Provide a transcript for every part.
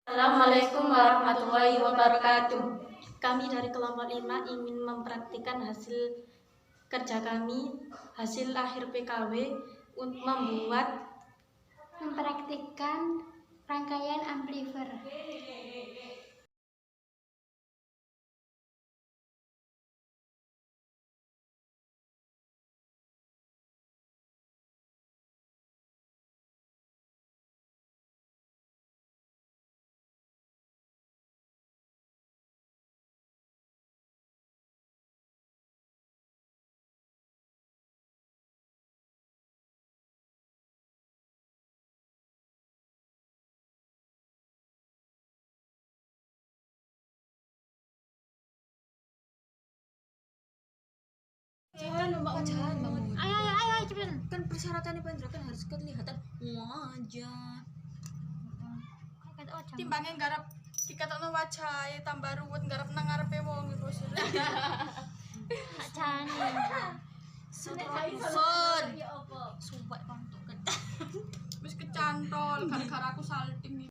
Assalamualaikum warahmatullahi wabarakatuh. Kami dari kelompok 5 ingin mempraktikkan hasil kerja kami, hasil akhir PKW untuk mempraktikkan rangkaian amplifier. Ayo cepetan. Kan persyaratannya Pandra kan harus kelihatan wajah. Timbangnya garap dikatokno wajah tambah ruwet garap nang ngarepe wong iku. Acane. Sun. Sumpah pantuk kan. Wis kecantol gara-gara aku salting.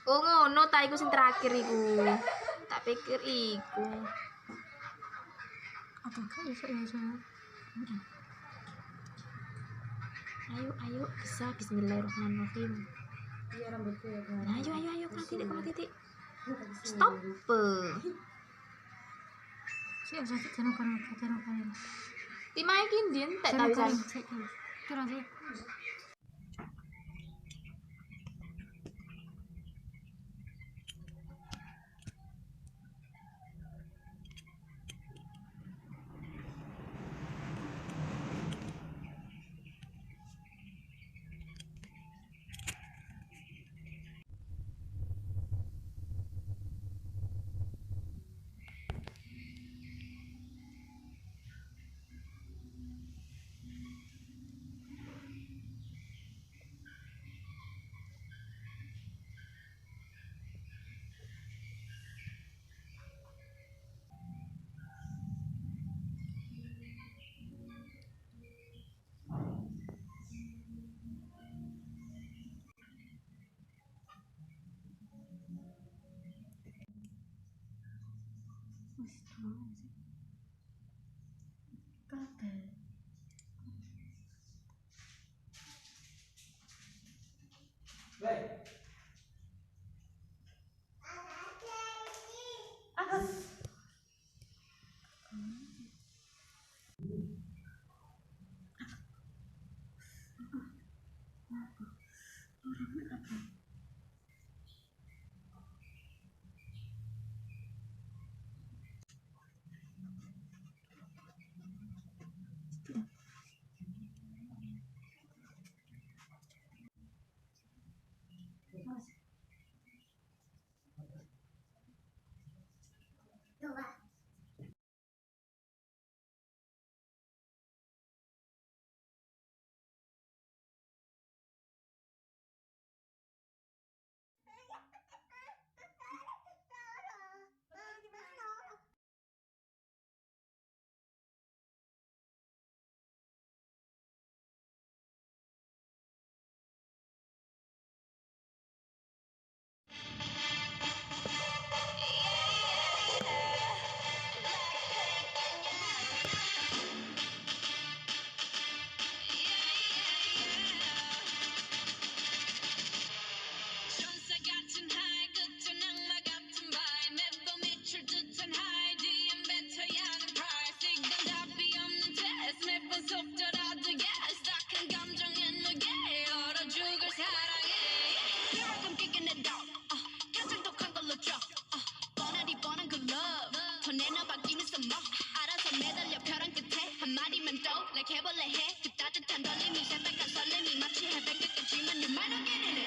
Oh ngono ta iku sing terakhir iku. Tak pikir iku. Apa kan iso ya. Ayo bisa bismillahirrahmanirrahim. Iya rambutku ya kan. Nah, ayo kena titik. Stop. Sik jangan. Timai iki ndien tak tahu kan. Kira sih. 천사 같은 하이 끝은 악마 같은 바이 매번 미칠 듯한 하이 뒤엔 뱉어야 하는 프라이스 이건 답이 없는 테스트 매번 속더라도 yes 딱한 감정엔 너게 얼어 죽을 사랑해 그만큼 끼긴 해도 가장 독한 걸로 줘 뻔하디 뻔한 그 love 더 내놔 바뀌는 some more 알아서 매달려 벼랑 끝에 한마디만 떠 like 해볼래 해 그 따뜻한 떨림이 새빨간 설렘이 마치 해변 끝까지만 You might not get in it